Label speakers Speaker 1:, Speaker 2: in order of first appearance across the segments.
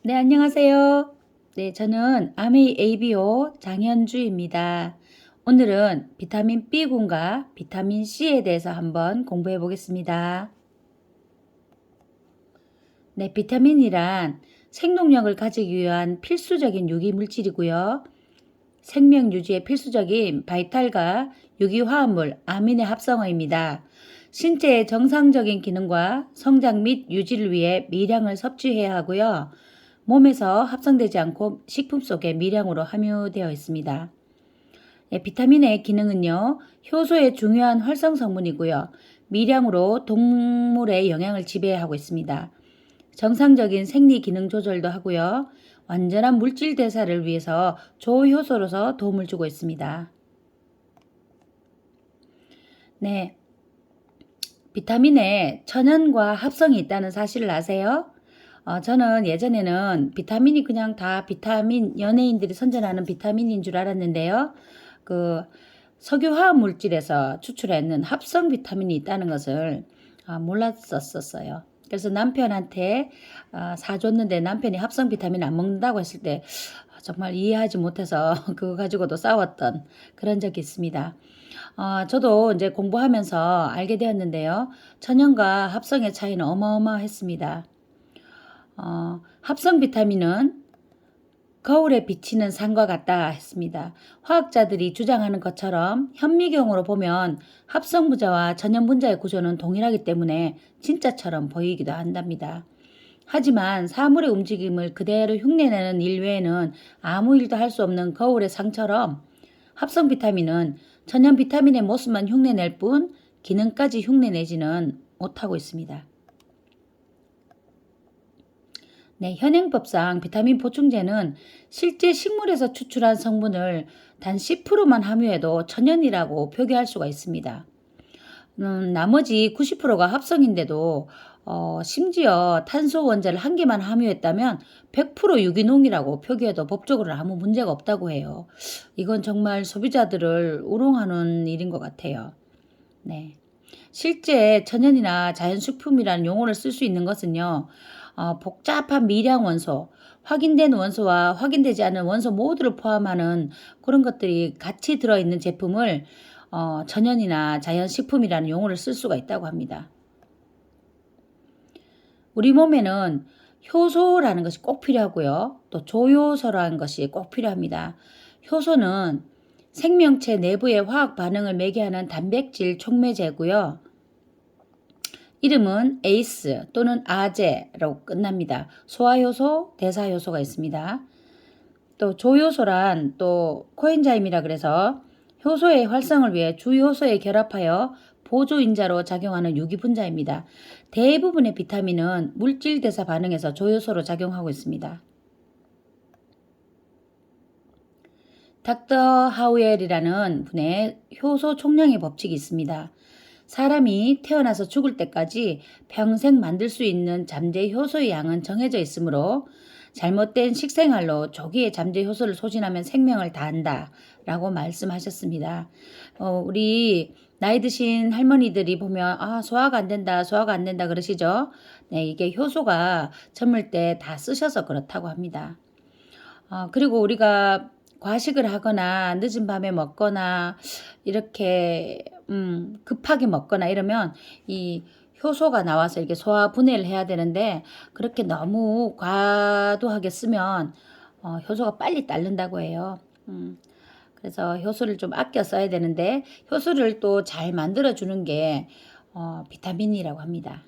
Speaker 1: 네, 안녕하세요. 네, 저는 아메이 ABO 장현주입니다. 오늘은 비타민 B군과 비타민 C에 대해서 한번 공부해 보겠습니다. 네, 비타민이란 생동력을 가지기 위한 필수적인 유기 물질이고요. 생명 유지에 필수적인 바이탈과 유기화합물 아민의 합성어입니다. 신체의 정상적인 기능과 성장 및 유지를 위해 미량을 섭취해야 하고요. 몸에서 합성되지 않고 식품 속에 미량으로 함유되어 있습니다. 비타민의 기능은요, 효소의 중요한 활성 성분이고요. 미량으로 동물의 영양을 지배하고 있습니다. 정상적인 생리 기능 조절도 하고요. 완전한 물질 대사를 위해서 조효소로서 도움을 주고 있습니다. 네, 비타민에 천연과 합성이 있다는 사실을 아세요? 저는 예전에는 비타민이 그냥 다 비타민, 연예인들이 선전하는 비타민인 줄 알았는데요. 그 석유화학 물질에서 추출해낸 합성 비타민이 있다는 것을 몰랐었어요. 그래서 남편한테 사줬는데 남편이 합성 비타민 안 먹는다고 했을 때 정말 이해하지 못해서 그거 가지고도 싸웠던 그런 적이 있습니다. 저도 이제 공부하면서 알게 되었는데요. 천연과 합성의 차이는 어마어마했습니다. 합성 비타민은 거울에 비치는 산과 같다 했습니다. 화학자들이 주장하는 것처럼 현미경으로 보면 합성 분자와 전염 분자의 구조는 동일하기 때문에 진짜처럼 보이기도 한답니다. 하지만 사물의 움직임을 그대로 흉내내는 일 외에는 아무 일도 할 수 없는 거울의 상처럼 합성 비타민은 천연 비타민의 모습만 흉내낼 뿐 기능까지 흉내내지는 못하고 있습니다. 네, 현행법상 비타민 보충제는 실제 식물에서 추출한 성분을 단 10%만 함유해도 천연이라고 표기할 수가 있습니다. 나머지 90%가 합성인데도 심지어 탄소 원자를 한 개만 함유했다면 100% 유기농이라고 표기해도 법적으로는 아무 문제가 없다고 해요. 이건 정말 소비자들을 우롱하는 일인 것 같아요. 네. 실제 천연이나 자연식품이라는 용어를 쓸 수 있는 것은요, 복잡한 미량 원소, 확인된 원소와 확인되지 않은 원소 모두를 포함하는 그런 것들이 같이 들어있는 제품을 천연이나 자연식품이라는 용어를 쓸 수가 있다고 합니다. 우리 몸에는 효소라는 것이 꼭 필요하고요. 또 조효소라는 것이 꼭 필요합니다. 효소는 생명체 내부의 화학 반응을 매개하는 단백질 촉매제고요. 이름은 에이스 또는 아제로 끝납니다. 소화효소, 대사효소가 있습니다. 또 조효소란 또 코엔자임이라 그래서 효소의 활성을 위해 주효소에 결합하여 보조인자로 작용하는 유기분자입니다. 대부분의 비타민은 물질 대사 반응에서 조효소로 작용하고 있습니다. 닥터 하우엘이라는 분의 효소 총량의 법칙이 있습니다. 사람이 태어나서 죽을 때까지 평생 만들 수 있는 잠재 효소의 양은 정해져 있으므로 잘못된 식생활로 조기에 잠재 효소를 소진하면 생명을 다한다 라고 말씀하셨습니다. 우리 나이 드신 할머니들이 보면 소화가 안 된다 소화가 안 된다 그러시죠. 네, 이게 효소가 젊을 때 다 쓰셔서 그렇다고 합니다. 그리고 우리가 과식을 하거나 늦은 밤에 먹거나 이렇게 급하게 먹거나 이러면 이 효소가 나와서 이렇게 소화 분해를 해야 되는데 그렇게 너무 과도하게 쓰면 효소가 빨리 딸린다고 해요. 그래서 효소를 좀 아껴 써야 되는데 효소를 또 잘 만들어 주는 게 비타민이라고 합니다.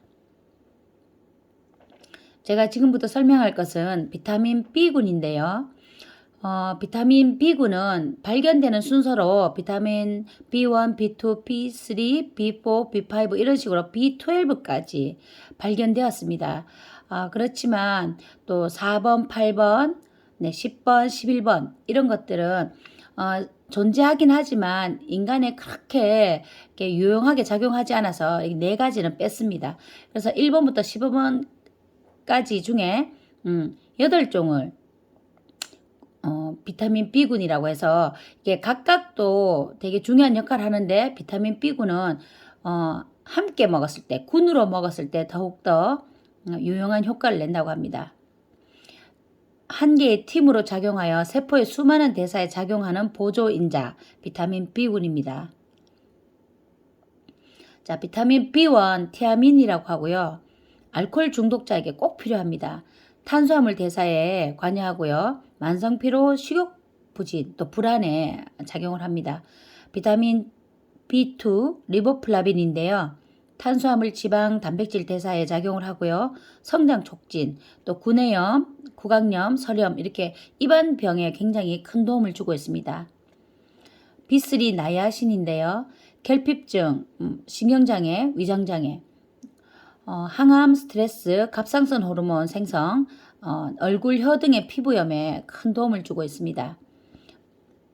Speaker 1: 제가 지금부터 설명할 것은 비타민 B군인데요. 비타민 B군은 발견되는 순서로 비타민 B1, B2, B3, B4, B5 이런 식으로 B12까지 발견되었습니다. 그렇지만 또 4번, 8번, 네, 10번, 11번 이런 것들은 존재하긴 하지만 인간에 그렇게 유용하게 작용하지 않아서 이 네 가지는 뺐습니다. 그래서 1번부터 15번까지 중에 8종을 비타민 B군이라고 해서 이게 각각도 되게 중요한 역할을 하는데 비타민 B군은 함께 먹었을 때, 군으로 먹었을 때 더욱더 유용한 효과를 낸다고 합니다. 한 개의 팀으로 작용하여 세포의 수많은 대사에 작용하는 보조인자 비타민 B군입니다. 자, 비타민 B1 티아민이라고 하고요. 알코올 중독자에게 꼭 필요합니다. 탄수화물 대사에 관여하고요. 만성피로, 식욕 부진, 또 불안에 작용을 합니다. 비타민 B2 리보플라빈인데요. 탄수화물, 지방, 단백질 대사에 작용을 하고요. 성장 촉진, 또 구내염, 구강염, 설염 이렇게 입안병에 굉장히 큰 도움을 주고 있습니다. B3 나이아신인데요. 결핍증, 신경장애, 위장장애, 항암, 스트레스, 갑상선 호르몬 생성, 얼굴, 혀 등의 피부염에 큰 도움을 주고 있습니다.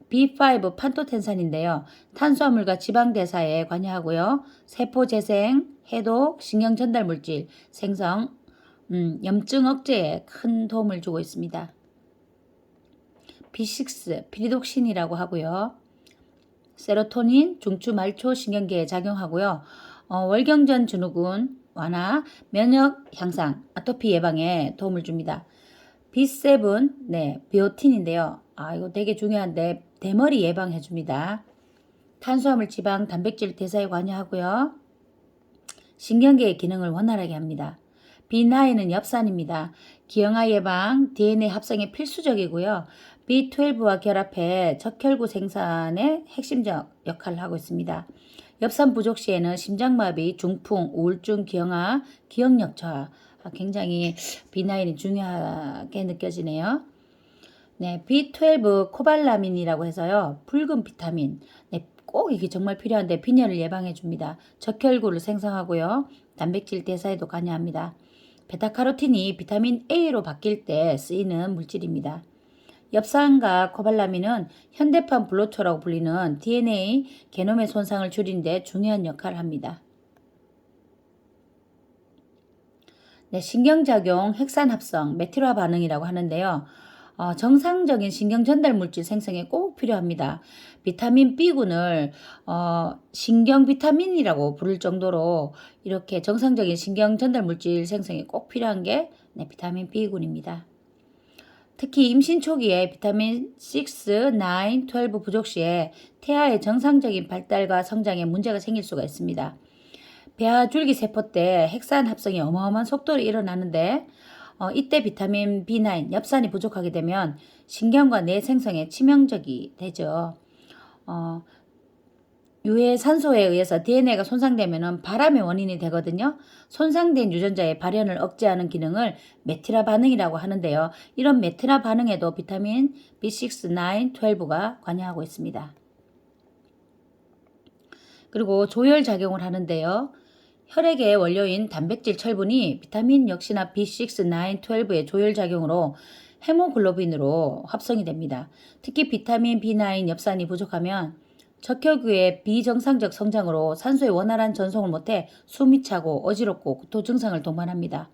Speaker 1: B5 판토텐산인데요. 탄수화물과 지방 대사에 관여하고요. 세포 재생, 해독, 신경 전달 물질 생성, 염증 억제에 큰 도움을 주고 있습니다. B6 피리독신이라고 하고요. 세로토닌, 중추, 말초 신경계에 작용하고요. 월경전 증후군 완화, 면역 향상, 아토피 예방에 도움을 줍니다. B7, 비오틴인데요. 이거 되게 중요한데 대머리 예방해 줍니다. 탄수화물, 지방, 단백질 대사에 관여하고요. 신경계의 기능을 원활하게 합니다. B9은 엽산입니다. 기형아 예방, DNA 합성에 필수적이고요. B12와 결합해 적혈구 생산에 핵심적 역할을 하고 있습니다. 엽산 부족 시에는 심장마비, 중풍, 우울증, 기형아, 기억력 저하 굉장히 B9이 중요하게 느껴지네요. B12 코발라민이라고 해서요. 붉은 비타민. 꼭 이게 정말 필요한데 빈혈을 예방해 줍니다. 적혈구를 생성하고요. 단백질 대사에도 관여합니다. 베타카로틴이 비타민 A로 바뀔 때 쓰이는 물질입니다. 엽산과 코발라민은 현대판 불로초라고 불리는 DNA 게놈의 손상을 줄이는 데 중요한 역할을 합니다. 신경작용, 핵산합성, 메틸화 반응이라고 하는데요. 정상적인 신경 전달 물질 생성에 꼭 필요합니다. 비타민 B군을 신경 비타민이라고 부를 정도로 이렇게 정상적인 신경 전달 물질 생성에 꼭 필요한 게 비타민 B군입니다. 특히 임신 초기에 비타민 6, 9, 12 부족 시에 태아의 정상적인 발달과 성장에 문제가 생길 수가 있습니다. 배아 줄기 세포 때 핵산 합성이 어마어마한 속도로 일어나는데 이때 비타민 B9, 엽산이 부족하게 되면 신경과 뇌 생성에 치명적이 되죠. 유해 산소에 의해서 DNA가 손상되면 바람의 원인이 되거든요. 손상된 유전자의 발현을 억제하는 기능을 메티라 반응이라고 하는데요. 이런 메티라 반응에도 비타민 B6, 9, 12가 관여하고 있습니다. 그리고 조혈 작용을 하는데요. 혈액의 원료인 단백질 철분이 비타민 역시나 B6, 9, 12의 조혈 작용으로 헤모글로빈으로 합성이 됩니다. 특히 비타민 B9 엽산이 부족하면 적혈구의 비정상적 성장으로 산소의 원활한 전송을 못해 숨이 차고 어지럽고 구토 증상을 동반합니다.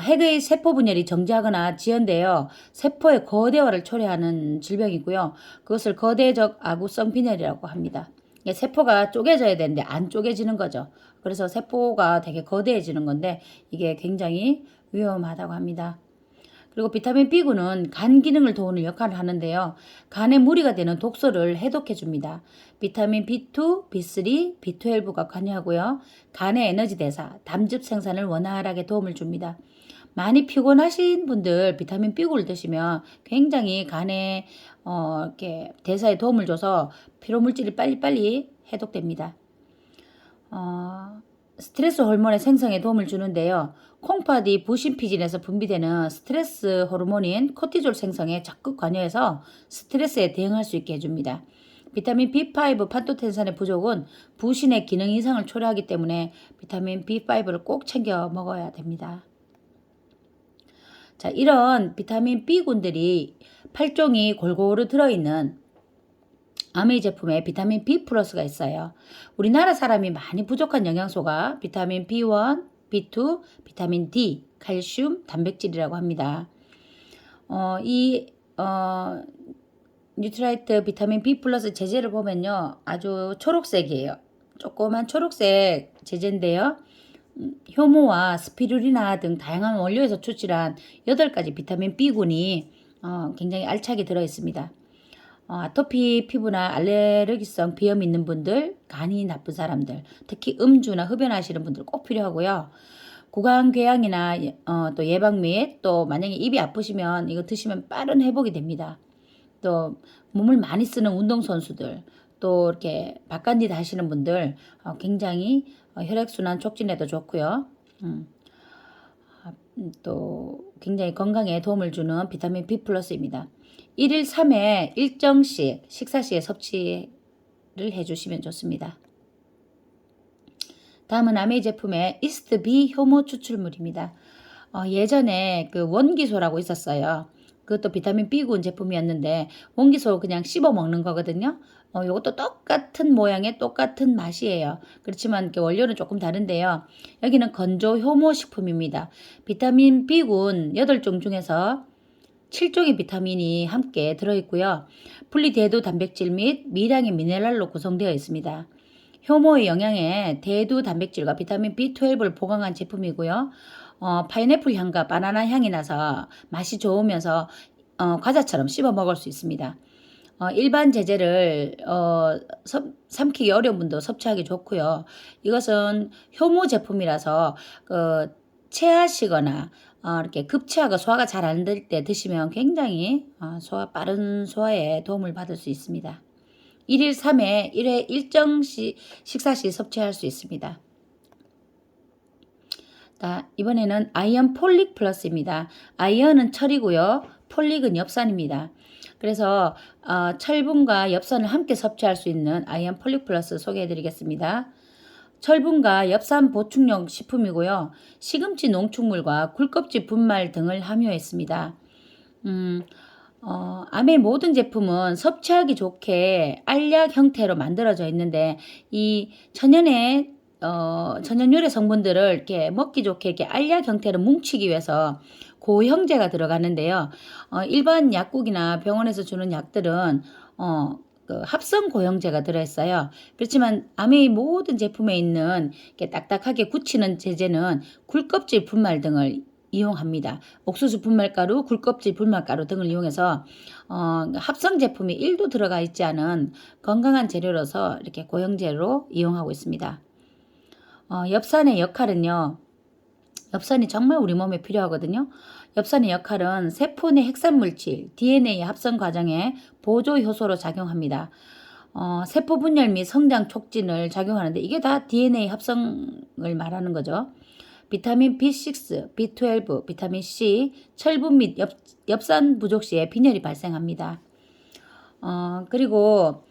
Speaker 1: 핵의 세포 분열이 정지하거나 지연되어 세포의 거대화를 초래하는 질병이고요. 그것을 거대적 아구성 빈혈이라고 합니다. 세포가 쪼개져야 되는데 안 쪼개지는 거죠. 그래서 세포가 되게 거대해지는 건데 이게 굉장히 위험하다고 합니다. 그리고 비타민 B군은 간 기능을 도우는 역할을 하는데요. 간에 무리가 되는 독소를 해독해 줍니다. 비타민 B2, B3, B12가 관여하고요. 간의 에너지 대사, 담즙 생산을 원활하게 도움을 줍니다. 많이 피곤하신 분들 비타민 B군을 드시면 굉장히 간에 이렇게 대사에 도움을 줘서 피로 물질이 빨리빨리 해독됩니다. 스트레스 호르몬의 생성에 도움을 주는데요. 콩팥이 부신피질에서 분비되는 스트레스 호르몬인 코티졸 생성에 적극 관여해서 스트레스에 대응할 수 있게 해줍니다. 비타민 B5 판토텐산의 부족은 부신의 기능 이상을 초래하기 때문에 비타민 B5를 꼭 챙겨 먹어야 됩니다. 자, 이런 비타민 B군들이 8종이 골고루 들어있는 아메이 제품에 비타민 B 플러스가 있어요. 우리나라 사람이 많이 부족한 영양소가 비타민 B1, B2, 비타민 D, 칼슘, 단백질이라고 합니다. 뉴트라이트 비타민 B 플러스 제제를 보면요. 아주 초록색이에요. 조그만 초록색 제제인데요. 효모와 스피루리나 등 다양한 원료에서 추출한 8가지 비타민 B군이 굉장히 알차게 들어있습니다. 아토피 피부나 알레르기성 비염 있는 분들, 간이 나쁜 사람들, 특히 음주나 흡연하시는 분들 꼭 필요하고요. 구강궤양이나 또 예방 및 또 만약에 입이 아프시면 이거 드시면 빠른 회복이 됩니다. 또 몸을 많이 쓰는 운동선수들, 또 이렇게 바깥일 하시는 분들 굉장히 혈액순환 촉진에도 좋고요. 또 굉장히 건강에 도움을 주는 비타민 B 플러스입니다. 1일 3회 일정씩 식사 시에 섭취를 해주시면 좋습니다. 다음은 아메이 제품의 이스트 B 효모 추출물입니다. 예전에 그 원기소라고 있었어요. 그것도 비타민 B군 제품이었는데 원기소 그냥 씹어 먹는 거거든요. 이것도 똑같은 모양의 똑같은 맛이에요. 그렇지만 원료는 조금 다른데요. 여기는 건조 효모 식품입니다. 비타민 B군 8종 중에서 7종의 비타민이 함께 들어있고요. 분리대두 단백질 및 미량의 미네랄로 구성되어 있습니다. 효모의 영양에 대두 단백질과 비타민 B12를 보강한 제품이고요. 파인애플 향과 바나나 향이 나서 맛이 좋으면서 과자처럼 씹어 먹을 수 있습니다. 일반 제재를 삼키기 어려운 분도 섭취하기 좋고요. 이것은 효모 제품이라서 체하시거나 이렇게 급체하고 소화가 잘 안 될 때 드시면 굉장히 빠른 소화에 도움을 받을 수 있습니다. 1일 3회 1회 일정 식사 시 섭취할 수 있습니다. 이번에는 아이언 폴릭 플러스입니다. 아이언은 철이고요. 폴릭은 엽산입니다. 그래서 철분과 엽산을 함께 섭취할 수 있는 아이언 폴릭 플러스 소개해 드리겠습니다. 철분과 엽산 보충용 식품이고요. 시금치 농축물과 굴껍질 분말 등을 함유했습니다. 아메 모든 제품은 섭취하기 좋게 알약 형태로 만들어져 있는데 이 천연 요래 성분들을 이렇게 먹기 좋게 이렇게 알약 형태로 뭉치기 위해서 고형제가 들어가는데요. 일반 약국이나 병원에서 주는 약들은 그 합성 고형제가 들어있어요. 그렇지만 아메이 모든 제품에 있는 이렇게 딱딱하게 굳히는 제제는 굴껍질 분말 등을 이용합니다. 옥수수 분말가루, 굴껍질 분말가루 등을 이용해서 합성 제품이 1도 들어가 있지 않은 건강한 재료로서 이렇게 고형제로 이용하고 있습니다. 엽산의 역할은요. 엽산이 정말 우리 몸에 필요하거든요. 엽산의 역할은 세포 내 핵산물질, DNA 합성 과정에 보조 효소로 작용합니다. 세포 분열 및 성장 촉진을 작용하는데 이게 다 DNA 합성을 말하는 거죠. 비타민 B6, B12, 비타민 C, 철분 및 엽산 부족 시에 빈혈이 발생합니다. 그리고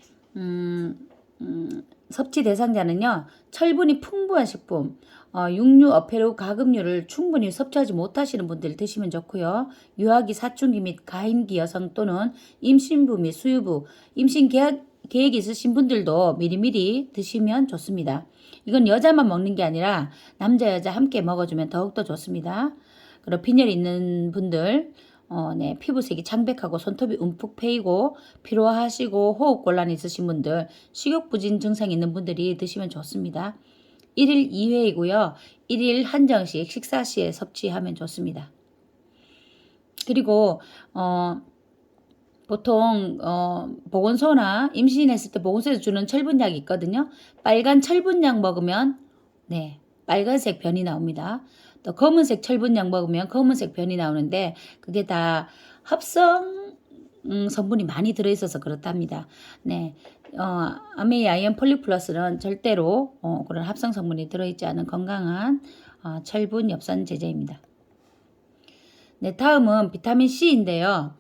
Speaker 1: 섭취 대상자는요. 철분이 풍부한 식품, 육류, 어패류, 가금류를 충분히 섭취하지 못하시는 분들 드시면 좋고요. 유아기, 사춘기 및 가임기 여성 또는 임신부 및 수유부, 임신 계획이 있으신 분들도 미리미리 드시면 좋습니다. 이건 여자만 먹는 게 아니라 남자, 여자 함께 먹어주면 더욱더 좋습니다. 그리고 빈혈이 있는 분들, 피부색이 창백하고 손톱이 움푹 패이고 피로하시고 호흡곤란이 있으신 분들, 식욕부진 증상이 있는 분들이 드시면 좋습니다. 1일 2회이고요. 1일 한정씩 식사 시에 섭취하면 좋습니다. 그리고 보통 보건소나 임신했을 때 보건소에서 주는 철분약이 있거든요. 빨간 철분약 먹으면 빨간색 변이 나옵니다. 또 검은색 철분약 먹으면 검은색 변이 나오는데 그게 다 합성 성분이 많이 들어있어서 그렇답니다. 아메이 아이언 폴릭 플러스는 절대로 그런 합성 성분이 들어있지 않은 건강한 철분 엽산 제제입니다. 다음은 비타민 C인데요.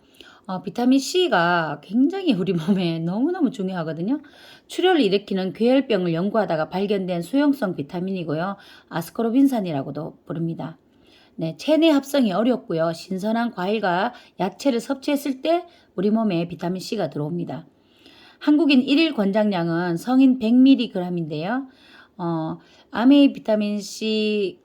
Speaker 1: 비타민 C가 굉장히 우리 몸에 너무너무 중요하거든요. 출혈을 일으키는 괴혈병을 연구하다가 발견된 수용성 비타민이고요. 아스코르빈산이라고도 부릅니다. 체내 합성이 어렵고요. 신선한 과일과 야채를 섭취했을 때 우리 몸에 비타민 C가 들어옵니다. 한국인 1일 권장량은 성인 100mg인데요. 아메이 비타민 C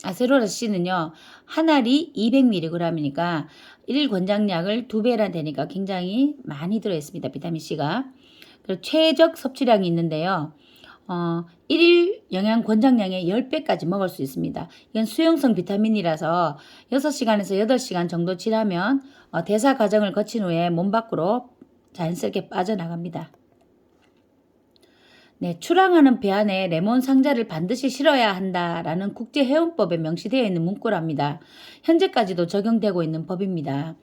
Speaker 1: 아세로라 C는요. 한 알이 200mg이니까 1일 권장량을 2배나 되니까 굉장히 많이 들어있습니다. 비타민 C가. 그리고 최적 섭취량이 있는데요. 1일 영양 권장량의 10배까지 먹을 수 있습니다. 이건 수용성 비타민이라서 6시간에서 8시간 정도 지나면 대사 과정을 거친 후에 몸 밖으로 자연스럽게 빠져나갑니다. 네, 출항하는 배 안에 레몬 상자를 반드시 실어야 한다라는 국제해운법에 명시되어 있는 문구랍니다. 현재까지도 적용되고 있는 법입니다.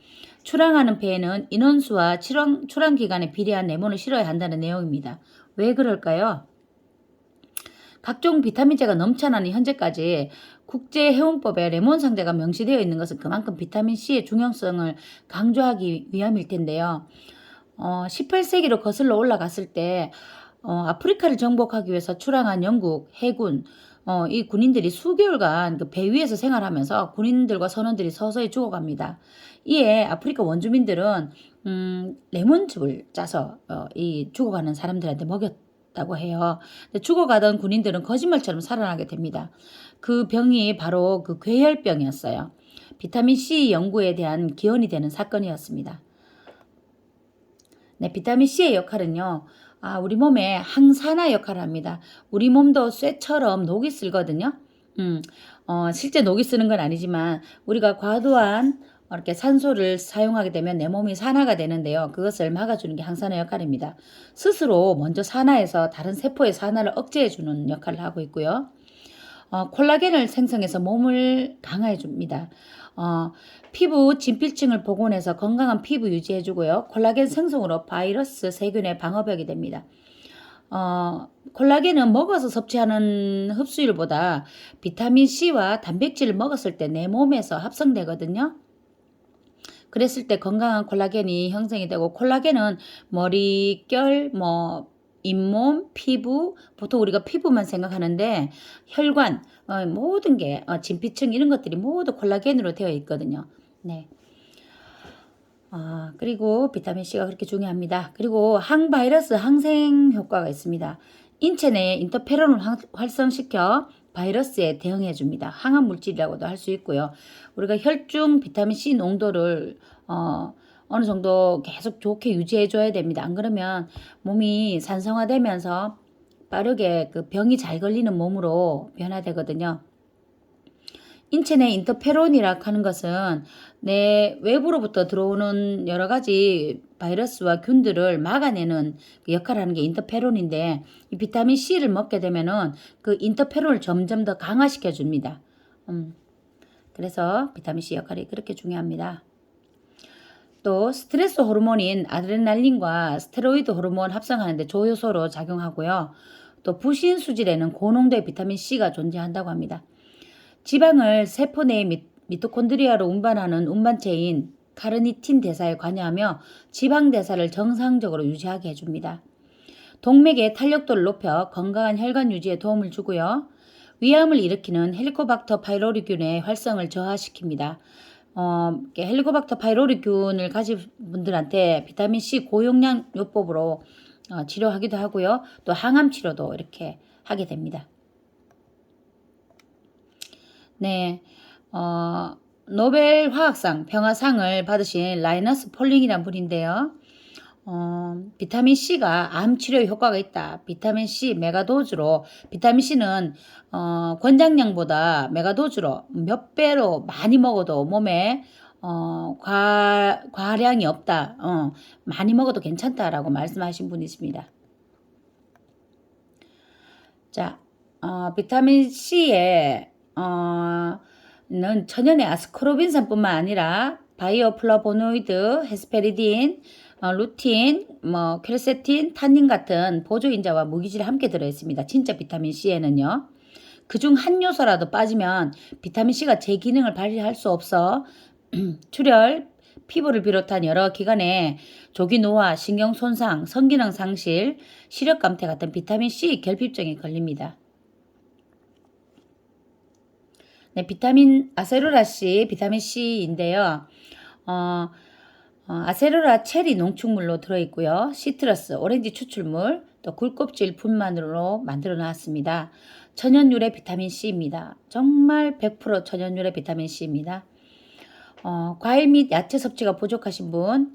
Speaker 1: 출항하는 배에는 인원수와 출항 기간에 비례한 레몬을 실어야 한다는 내용입니다. 왜 그럴까요? 각종 비타민제가 넘쳐나는 현재까지 국제해운법에 레몬 상자가 명시되어 있는 것은 그만큼 비타민C의 중요성을 강조하기 위함일 텐데요. 18세기로 거슬러 올라갔을 때 아프리카를 정복하기 위해서 출항한 영국 해군 이 군인들이 수개월간 그 배 위에서 생활하면서 군인들과 선원들이 서서히 죽어갑니다. 이에 아프리카 원주민들은 레몬즙을 짜서 이 죽어가는 사람들한테 먹였다고 해요. 죽어가던 군인들은 거짓말처럼 살아나게 됩니다. 그 병이 바로 그 괴혈병이었어요. 비타민 C 연구에 대한 기원이 되는 사건이었습니다. 네, 비타민 C의 역할은요. 우리 몸에 항산화 역할을 합니다. 우리 몸도 쇠처럼 녹이 슬거든요. 실제 녹이 쓰는 건 아니지만 우리가 과도한 이렇게 산소를 사용하게 되면 내 몸이 산화가 되는데요. 그것을 막아주는 게 항산화 역할입니다. 스스로 먼저 산화해서 다른 세포의 산화를 억제해주는 역할을 하고 있고요. 콜라겐을 생성해서 몸을 강화해 줍니다. 피부 진필층을 복원해서 건강한 피부 유지해주고요. 콜라겐 생성으로 바이러스, 세균의 방어벽이 됩니다. 콜라겐은 먹어서 섭취하는 흡수율보다 비타민C와 단백질을 먹었을 때 내 몸에서 합성되거든요. 그랬을 때 건강한 콜라겐이 형성이 되고, 콜라겐은 머릿결, 잇몸, 피부, 보통 우리가 피부만 생각하는데 혈관, 모든 게 진피층 이런 것들이 모두 콜라겐으로 되어 있거든요. 네. 그리고 비타민C가 그렇게 중요합니다. 그리고 항바이러스 항생 효과가 있습니다. 인체 내에 인터페론을 활성시켜 바이러스에 대응해 줍니다. 항암 물질이라고도 할 수 있고요. 우리가 혈중 비타민C 농도를 어느 정도 계속 좋게 유지해 줘야 됩니다. 안 그러면 몸이 산성화되면서 빠르게 그 병이 잘 걸리는 몸으로 변화되거든요. 인체 내 인터페론이라 하는 것은 내 외부로부터 들어오는 여러 가지 바이러스와 균들을 막아내는 그 역할을 하는 게 인터페론인데, 이 비타민 C를 먹게 되면은 그 인터페론을 점점 더 강화시켜 줍니다. 그래서 비타민 C 역할이 그렇게 중요합니다. 또 스트레스 호르몬인 아드레날린과 스테로이드 호르몬 합성하는데 조효소로 작용하고요. 또 부신 수질에는 고농도의 비타민 C가 존재한다고 합니다. 지방을 세포 내의 미토콘드리아로 운반하는 운반체인 카르니틴 대사에 관여하며 지방 대사를 정상적으로 유지하게 해줍니다. 동맥의 탄력도를 높여 건강한 혈관 유지에 도움을 주고요. 위암을 일으키는 헬리코박터 파이로리균의 활성을 저하시킵니다. 헬리코박터 파이로리균을 가진 분들한테 비타민C 고용량 요법으로 치료하기도 하고요. 또 항암 치료도 이렇게 하게 됩니다. 네, 노벨 화학상 평화상을 받으신 라이너스 폴링이란 분인데요. 비타민C가 암 치료에 효과가 있다. 비타민C 메가도즈로, 비타민C는 권장량보다 메가도즈로 몇 배로 많이 먹어도 몸에 과량이 없다. 많이 먹어도 괜찮다라고 말씀하신 분이십니다. 자, 비타민C에 는 천연의 아스코르빈산뿐만 아니라 바이오플라보노이드, 헤스페리딘, 루틴, 퀘르세틴, 탄닌 같은 보조인자와 무기질이 함께 들어있습니다. 진짜 비타민C에는요. 그중 한 요소라도 빠지면 비타민C가 제 기능을 발휘할 수 없어 출혈, 피부를 비롯한 여러 기관에 조기 노화, 신경 손상, 성기능 상실, 시력 감퇴 같은 비타민C 결핍증에 걸립니다. 네, 비타민 아세로라씨 비타민C인데요. 아세로라 체리 농축물로 들어있고요. 시트러스, 오렌지 추출물, 또 굴껍질 분만으로 만들어 놨습니다. 천연유래 비타민C입니다. 정말 100% 천연유래 비타민C입니다. 과일 및 야채 섭취가 부족하신 분,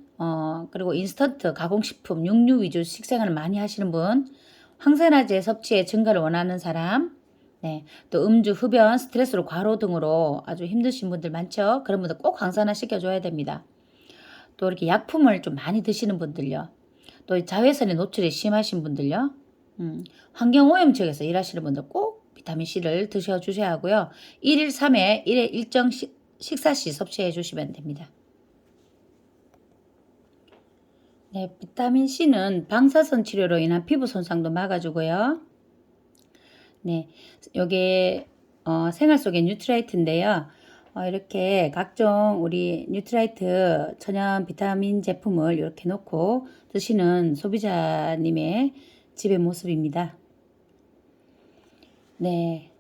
Speaker 1: 그리고 인스턴트, 가공식품, 육류 위주 식생활을 많이 하시는 분, 항산화제 섭취의 증가를 원하는 사람, 네. 또 음주, 흡연, 스트레스로 과로 등으로 아주 힘드신 분들 많죠? 그런 분들 꼭 항산화 시켜줘야 됩니다. 또 이렇게 약품을 좀 많이 드시는 분들요. 또 자외선에 노출이 심하신 분들요. 환경오염 지역에서 일하시는 분들 꼭 비타민C를 드셔주셔야 하고요. 1일 3회 1회 일정 식사시 섭취해 주시면 됩니다. 네, 비타민C는 방사선 치료로 인한 피부 손상도 막아주고요. 네, 요게 생활 속의 뉴트라이트인데요. 이렇게 각종 우리 뉴트라이트 천연 비타민 제품을 이렇게 놓고 드시는 소비자님의 집의 모습입니다. 네,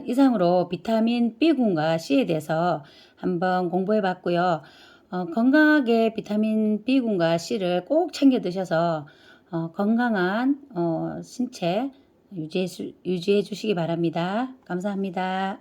Speaker 1: 이상으로 비타민 B군과 C에 대해서 한번 공부해 봤고요. 건강하게 비타민 B군과 C를 꼭 챙겨 드셔서 건강한 신체 유지해 주시기 바랍니다. 감사합니다.